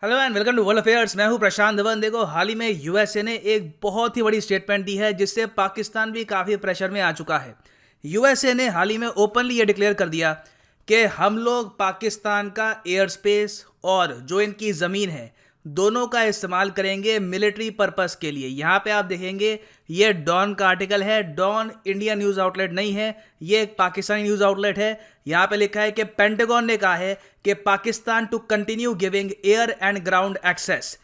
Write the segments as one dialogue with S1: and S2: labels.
S1: Hello and welcome to world affairs. मैं हूं प्रशांत धवन। देखो, हाल ही में यूएसए ने एक बहुत ही बड़ी स्टेटमेंट दी है जिससे पाकिस्तान भी काफ़ी प्रेशर में आ चुका है। यूएसए ने हाल ही में ओपनली ये डिक्लेयर कर दिया कि हम लोग पाकिस्तान का एयर स्पेस और जो इनकी ज़मीन है दोनों का इस्तेमाल करेंगे मिलिट्री पर्पस के लिए। यहाँ पे आप देखेंगे ये डॉन का आर्टिकल है। डॉन इंडिया न्यूज़ आउटलेट नहीं है, ये एक पाकिस्तानी न्यूज़ आउटलेट है। यहाँ पे लिखा है कि पेंटागन ने कहा है कि Pakistan to continue giving air and ground access.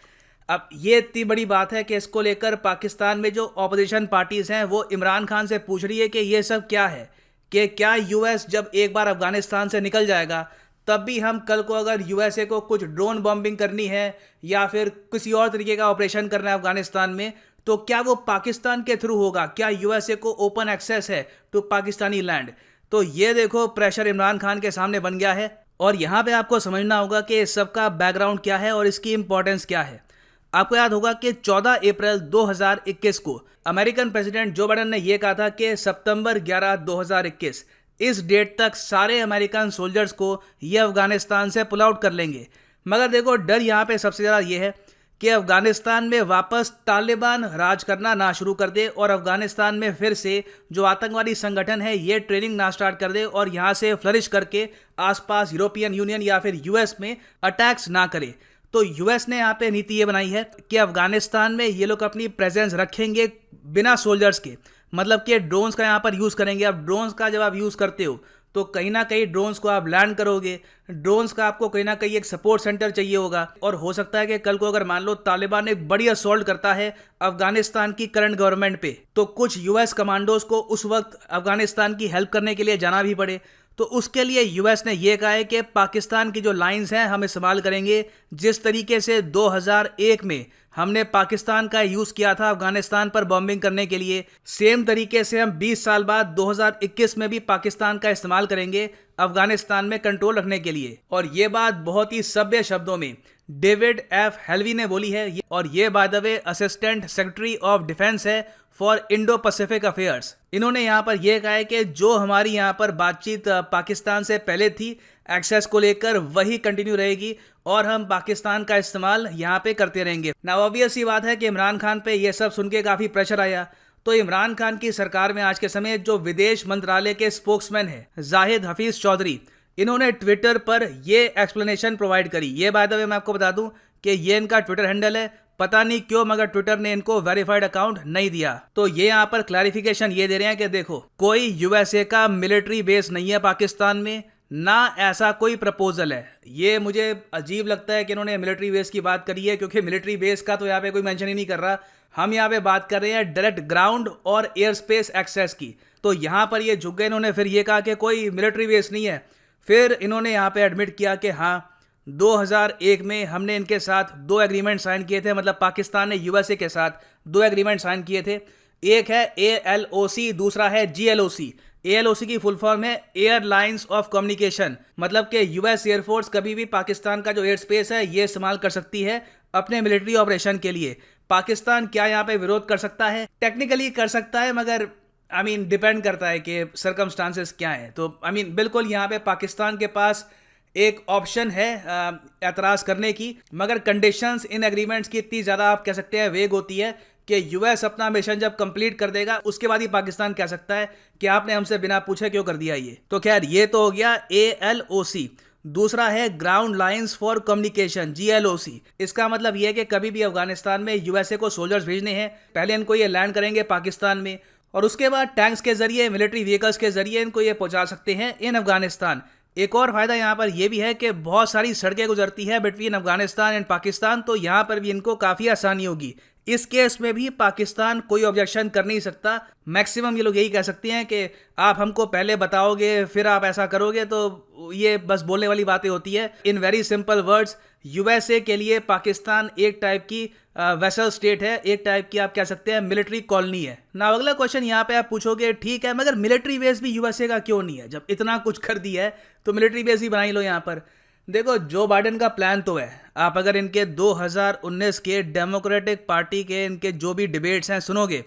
S1: अब ये इतनी बड़ी बात है कि इसको लेकर पाकिस्तान में जो ऑपोजिशन पार्टीज हैं वो इमरान खान से पूछ रही है कि ये सब क्या है, कि क्या यूएस जब एक बार अफगानिस्तान से निकल जाएगा तब भी हम कल को अगर यूएसए को कुछ ड्रोन बॉम्बिंग करनी है या फिर किसी और तरीके का ऑपरेशन करना है अफगानिस्तान में, तो क्या वो पाकिस्तान के थ्रू होगा? क्या यूएसए को ओपन एक्सेस है टू पाकिस्तानी लैंड? तो ये देखो, प्रेशर इमरान खान के सामने बन गया है। और यहाँ पे आपको समझना होगा कि इस सबका बैकग्राउंड क्या है और इसकी इंपॉर्टेंस क्या है। आपको याद होगा कि 14 अप्रैल 2021 को अमेरिकन प्रेसिडेंट जो बाइडेन ने यह कहा था कि सितंबर 11, 2021 इस डेट तक सारे अमेरिकन सोल्जर्स को ये अफगानिस्तान से पुल आउट कर लेंगे। मगर देखो, डर यहाँ पे सबसे ज़्यादा ये है कि अफगानिस्तान में वापस तालिबान राज करना ना शुरू कर दे और अफगानिस्तान में फिर से जो आतंकवादी संगठन है ये ट्रेनिंग ना स्टार्ट कर दे और यहाँ से फ्लरिश करके आसपास यूरोपियन यूनियन या फिर यूएस में अटैक्स ना करे। तो यूएस ने यहाँ पे नीति ये बनाई है कि अफगानिस्तान में ये लोग अपनी प्रेजेंस रखेंगे बिना सोल्जर्स के, मतलब कि ड्रोन्स का यहाँ पर यूज़ करेंगे। अब ड्रोन्स का जब आप यूज़ करते हो तो कहीं ना कहीं ड्रोन्स को आप लैंड करोगे, ड्रोन्स का आपको कहीं ना कहीं एक सपोर्ट सेंटर चाहिए होगा। और हो सकता है कि कल को अगर मान लो तालिबान एक बड़ी असॉल्ट करता है अफगानिस्तान की करंट गवर्नमेंट पे, तो कुछ यूएस कमांडोज को उस वक्त अफगानिस्तान की हेल्प करने के लिए जाना भी पड़े। तो उसके लिए यूएस ने यह कहा है कि पाकिस्तान की जो लाइंस हैं हम इस्तेमाल करेंगे जिस तरीके से 2001 में हमने पाकिस्तान का यूज़ किया था अफगानिस्तान पर बॉम्बिंग करने के लिए, सेम तरीके से हम 20 साल बाद 2021 में भी पाकिस्तान का इस्तेमाल करेंगे अफगानिस्तान में कंट्रोल रखने के लिए। और ये बात बहुत ही सभ्य शब्दों में डेविड एफ हेल्वी ने बोली है। और ये bye the way assistant secretary of defence है फॉर इंडो पैसिफिक अफेयर्स। इन्होंने यहाँ पर यह कहा है कि जो हमारी यहाँ पर बातचीत पाकिस्तान से पहले थी एक्सेस को लेकर वही कंटिन्यू रहेगी और हम पाकिस्तान का इस्तेमाल यहाँ पे करते रहेंगे। ना ऑब्वियस ही बात है कि इमरान खान पे ये सब सुन के काफ़ी प्रेशर आया। तो इमरान खान की सरकार में आज के समय जो विदेश मंत्रालय के स्पोक्समैन है जाहिद हफीज चौधरी, इन्होंने ट्विटर पर ये एक्सप्लेनेशन प्रोवाइड करी। ये बाय द वे मैं आपको बता दूं कि ये इनका ट्विटर हैंडल है। पता नहीं क्यों मगर ट्विटर ने इनको वेरीफाइड अकाउंट नहीं दिया। तो ये यहाँ पर क्लैरिफिकेशन ये दे रहे हैं कि देखो, कोई यूएसए का मिलिट्री बेस नहीं है पाकिस्तान में, ना ऐसा कोई प्रपोजल है। ये मुझे अजीब लगता है कि इन्होंने मिलिट्री बेस की बात करी है, क्योंकि मिलिट्री बेस का तो यहाँ पे कोई मेंशन ही नहीं कर रहा। हम यहाँ पे बात कर रहे हैं डायरेक्ट ग्राउंड और एयर स्पेस एक्सेस की। तो यहाँ पर ये झुक गए इन्होंने, फिर ये कहा कि कोई मिलिट्री बेस नहीं है। फिर इन्होंने यहाँ पे एडमिट किया कि हाँ 2001 में हमने इनके साथ 2 एग्रीमेंट साइन किए थे, मतलब पाकिस्तान ने यूएसए के साथ 2 एग्रीमेंट साइन किए थे। एक है ALOC, दूसरा है GLOC। ALOC की फुल फॉर्म है एयर लाइंस ऑफ कम्युनिकेशन, मतलब कि यूएस एयरफोर्स कभी भी पाकिस्तान का जो एयर स्पेस है ये इस्तेमाल कर सकती है अपने मिलिट्री ऑपरेशन के लिए। पाकिस्तान क्या यहाँ पे विरोध कर सकता है? टेक्निकली कर सकता है, मगर डिपेंड करता है कि सर्कमस्टांसेस क्या है। तो बिल्कुल यहाँ पे पाकिस्तान के पास एक ऑप्शन है एतराज़ करने की, मगर कंडीशंस इन एग्रीमेंट्स की इतनी ज़्यादा आप कह सकते हैं वेग होती है कि यूएस अपना मिशन जब कंप्लीट कर देगा उसके बाद ही पाकिस्तान कह सकता है कि आपने हमसे बिना पूछे क्यों कर दिया ये। तो खैर, ये तो हो गया ALOC। दूसरा है ground lines for communication, GLOC। इसका मतलब ये है कि कभी भी अफगानिस्तान में यूएसए को सोल्जर्स भेजने हैं, पहले इनको ये लैंड करेंगे पाकिस्तान में और उसके बाद टैंक्स के जरिए, मिलिट्री व्हीकल्स के जरिए इनको ये पहुंचा सकते हैं इन अफगानिस्तान। एक और फायदा यहाँ पर यह भी है कि बहुत सारी सड़कें गुजरती है बिटवीन अफगानिस्तान एंड पाकिस्तान, तो यहाँ पर भी इनको काफ़ी आसानी होगी। इस केस में भी पाकिस्तान कोई ऑब्जेक्शन कर नहीं सकता। मैक्सिमम ये लोग यही कह सकते हैं कि आप हमको पहले बताओगे फिर आप ऐसा करोगे, तो ये बस बोलने वाली बातें होती है। In very simple words, USA के लिए पाकिस्तान एक टाइप की वेसल स्टेट है, एक टाइप की आप कह सकते हैं मिलिट्री कॉलोनी है ना। अगला क्वेश्चन यहाँ पे आप पूछोगे, ठीक है मगर मिलिट्री बेस भी यूएसए का क्यों नहीं है? जब इतना कुछ कर दिया है तो मिलिट्री बेस ही बना ही लो यहाँ पर। देखो, जो बाइडेन का प्लान तो है, आप अगर इनके 2019 के डेमोक्रेटिक पार्टी के इनके जो भी डिबेट्स हैं सुनोगे,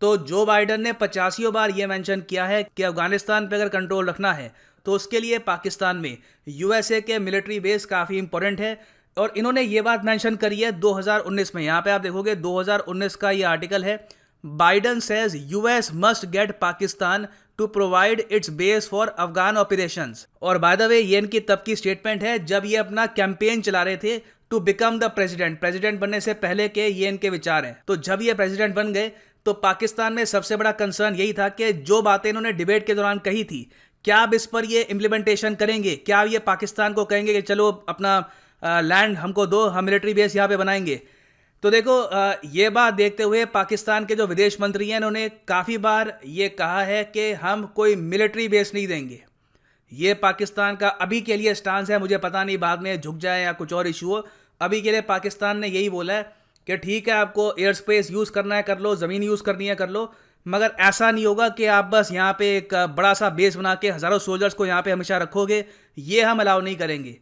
S1: तो जो बाइडेन ने 85 बार ये मेंशन किया है कि अफगानिस्तान पे अगर कंट्रोल रखना है तो उसके लिए पाकिस्तान में यूएसए के मिलिट्री बेस काफ़ी इंपॉर्टेंट है। और इन्होंने ये बात मेंशन करी है 2019 में। यहाँ पे आप देखोगे 2019 का ये आर्टिकल है, Biden says US must get Pakistan to provide its base for Afghan operations. और बाय द वे ये इनकी तब की स्टेटमेंट है जब ये अपना कैंपेन चला रहे थे टू बिकम द प्रेसिडेंट बनने से पहले के ये इनके विचार हैं। तो जब ये प्रेसिडेंट बन गए तो पाकिस्तान में सबसे बड़ा कंसर्न यही था कि जो बातें इन्होंने डिबेट के दौरान कही थी, क्या अब इस पर ये इम्प्लीमेंटेशन करेंगे, क्या ये पाकिस्तान को कहेंगे कि चलो अपना लैंड हमको दो, हम मिलिट्री बेस यहाँ पे बनाएंगे। तो देखो ये बात देखते हुए पाकिस्तान के जो विदेश मंत्री हैं इन्होंने काफ़ी बार ये कहा है कि हम कोई मिलिट्री बेस नहीं देंगे। ये पाकिस्तान का अभी के लिए स्टांस है, मुझे पता नहीं बाद में झुक जाए या कुछ और इशू हो। अभी के लिए पाकिस्तान ने यही बोला है कि ठीक है आपको एयर स्पेस यूज़ करना है कर लो, ज़मीन यूज़ करनी है कर लो, मगर ऐसा नहीं होगा कि आप बस यहाँ पे एक बड़ा सा बेस बना के हज़ारों सोल्जर्स को यहाँ पे हमेशा रखोगे, ये हम अलाउ नहीं करेंगे।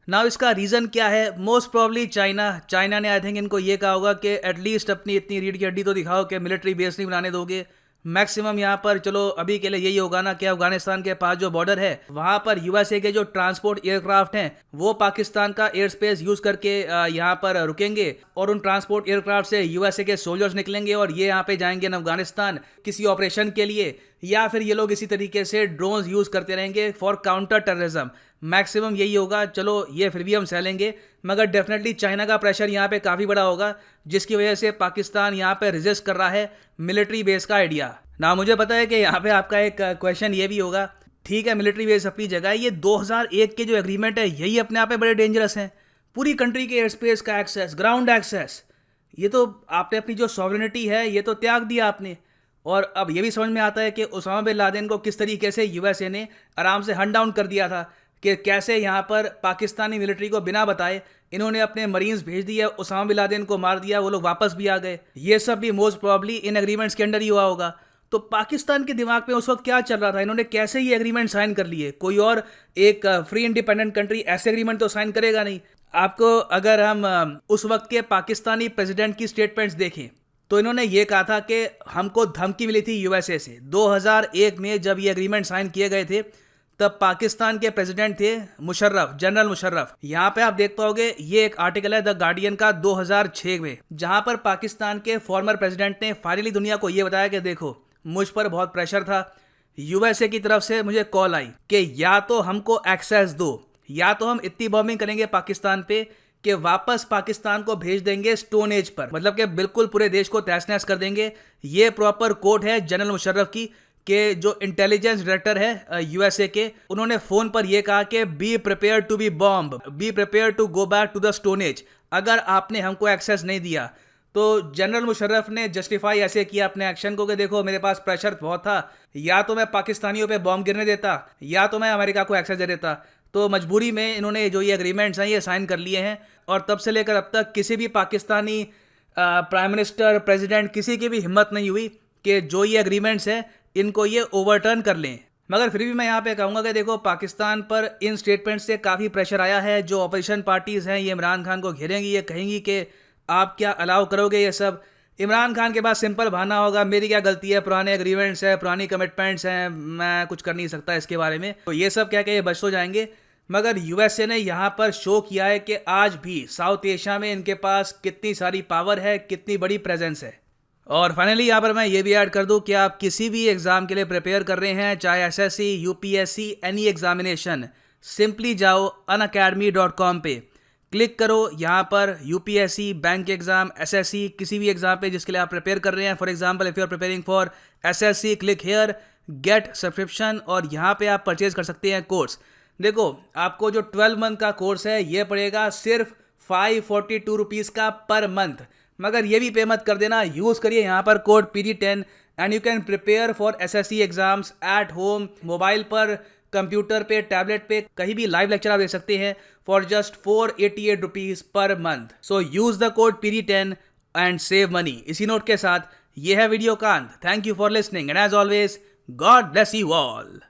S1: नाउ इसका रीज़न क्या है? मोस्ट प्रॉब्ली चाइना ने आई थिंक इनको ये कहा होगा कि एटलीस्ट अपनी इतनी रीढ़ की हड्डी तो दिखाओ कि मिलिट्री बेस नहीं बनाने दोगे। मैक्सिमम यहाँ पर चलो अभी के लिए यही होगा ना कि अफगानिस्तान के पास जो बॉर्डर है वहाँ पर यूएसए के जो ट्रांसपोर्ट एयरक्राफ्ट हैं वो पाकिस्तान का एयर स्पेस यूज़ करके यहाँ पर रुकेंगे और उन ट्रांसपोर्ट एयरक्राफ्ट से यूएसए के सोल्जर्स निकलेंगे और ये यहाँ पे जाएंगे अफगानिस्तान किसी ऑपरेशन के लिए, या फिर ये लोग इसी तरीके से ड्रोन्स यूज़ करते रहेंगे फॉर काउंटर टेररिज्म। मैक्सिमम यही होगा। चलो ये फिर भी हम सह लेंगे, मगर डेफिनेटली चाइना का प्रेशर यहाँ पे काफ़ी बड़ा होगा जिसकी वजह से पाकिस्तान यहाँ पे रेजिस्ट कर रहा है मिलिट्री बेस का आइडिया। ना मुझे पता है कि यहाँ पे आपका एक क्वेश्चन ये भी होगा, ठीक है मिलिट्री बेस अपनी जगह, ये 2001 के जो एग्रीमेंट है यही अपने आप में बड़े डेंजरस हैं। पूरी कंट्री के एयर स्पेस का एक्सेस, ग्राउंड एक्सेस, ये तो आपने अपनी जो सॉवरेनिटी है ये तो त्याग दिया आपने। और अब ये भी समझ में आता है कि उसामा बिन लादेन को किस तरीके से यूएसए ने आराम से हंट डाउन कर दिया था, कि कैसे यहाँ पर पाकिस्तानी मिलिट्री को बिना बताए इन्होंने अपने मरीन्स भेज दिए, उसामा बिन लादेन को मार दिया, वो लोग वापस भी आ गए। ये सब भी मोस्ट प्रॉब्ली इन एग्रीमेंट्स के अंडर ही हुआ होगा। तो पाकिस्तान के दिमाग में उस वक्त क्या चल रहा था, इन्होंने कैसे ये एग्रीमेंट साइन कर लिए? कोई और एक फ्री इंडिपेंडेंट कंट्री ऐसे एग्रीमेंट तो साइन करेगा नहीं। आपको अगर हम उस वक्त के पाकिस्तानी प्रेसिडेंट की स्टेटमेंट्स देखें तो इन्होंने ये कहा था कि हमको धमकी मिली थी यूएसए से। 2001 में जब ये एग्रीमेंट साइन किए गए थे तब पाकिस्तान के प्रेसिडेंट थे मुशर्रफ, जनरल मुशर्रफ। यहाँ पे आप देख पाओगे ये एक आर्टिकल है द गार्डियन का 2006 में, जहाँ पर पाकिस्तान के फॉर्मर प्रेसिडेंट ने फाइनली दुनिया को ये बताया कि देखो मुझ पर बहुत प्रेशर था, यूएसए की तरफ से मुझे कॉल आई कि या तो हमको एक्सेस दो या तो हम इतनी बॉम्बिंग करेंगे पाकिस्तान पे कि वापस पाकिस्तान को भेज देंगे स्टोन एज पर, मतलब कि बिल्कुल पूरे देश को तहस नहस कर देंगे। ये प्रॉपर कोट है जनरल मुशर्रफ की कि जो इंटेलिजेंस डायरेक्टर है यूएसए के, उन्होंने फोन पर यह कहा कि be prepare to be bomb, be prepare to go back to the stone age, अगर आपने हमको एक्सेस नहीं दिया। तो जनरल मुशर्रफ ने जस्टिफाई ऐसे किया अपने एक्शन को कि देखो मेरे पास प्रेशर बहुत था, या तो मैं पाकिस्तानियों पे बॉम्ब गिरने देता या तो मैं अमेरिका को एक्सेस दे देता। तो मजबूरी में इन्होंने जो ये एग्रीमेंट्स हैं ये साइन कर लिए हैं और तब से लेकर अब तक किसी भी पाकिस्तानी प्राइम मिनिस्टर, प्रेसिडेंट, किसी की भी हिम्मत नहीं हुई कि जो ये एग्रीमेंट्स हैं इनको ये ओवरटर्न कर लें। मगर फिर भी मैं यहाँ पे कहूँगा कि देखो पाकिस्तान पर इन स्टेटमेंट से काफ़ी प्रेशर आया है। जो अपोजिशन पार्टीज़ हैं ये इमरान खान को घेरेंगी, ये कहेंगी कि आप क्या अलाउ करोगे ये सब। इमरान खान के पास सिंपल बहाना होगा, मेरी क्या गलती है, पुराने एग्रीमेंट्स हैं, पुरानी कमिटमेंट्स हैं, मैं कुछ कर नहीं सकता इसके बारे में। तो ये सब क्या ये बच तो जाएंगे। मगर यूएसए ने यहाँ पर शो किया है कि आज भी साउथ एशिया में इनके पास कितनी सारी पावर है, कितनी बड़ी प्रेजेंस है। और फाइनली यहाँ पर मैं ये भी ऐड कर दूँ कि आप किसी भी एग्ज़ाम के लिए प्रिपेयर कर रहे हैं, चाहे SSC, UPSC, any examination, simply जाओ unacademy.com पे क्लिक करो। यहाँ पर यूपीएससी, बैंक एग्जाम, एसएससी, किसी भी एग्जाम पे जिसके लिए आप प्रिपेयर कर रहे हैं, for example if you are preparing for SSC, click here get subscription और यहाँ पे आप परचेज कर सकते हैं कोर्स। देखो आपको जो 12 मंथ का कोर्स है ये पड़ेगा सिर्फ 542 रुपीज़ का पर मंथ। मगर ये भी पे मत कर देना, यूज़ करिए यहाँ पर code PD10 and you can prepare for SSC exams at home, mobile पर, कंप्यूटर पे, टैबलेट पे, कहीं भी लाइव लेक्चर आप दे सकते हैं for just 488 rupees per month. So use the code PD10 and save money. इसी नोट के साथ ये है वीडियो कांत। Thank you for listening and as always God bless you all.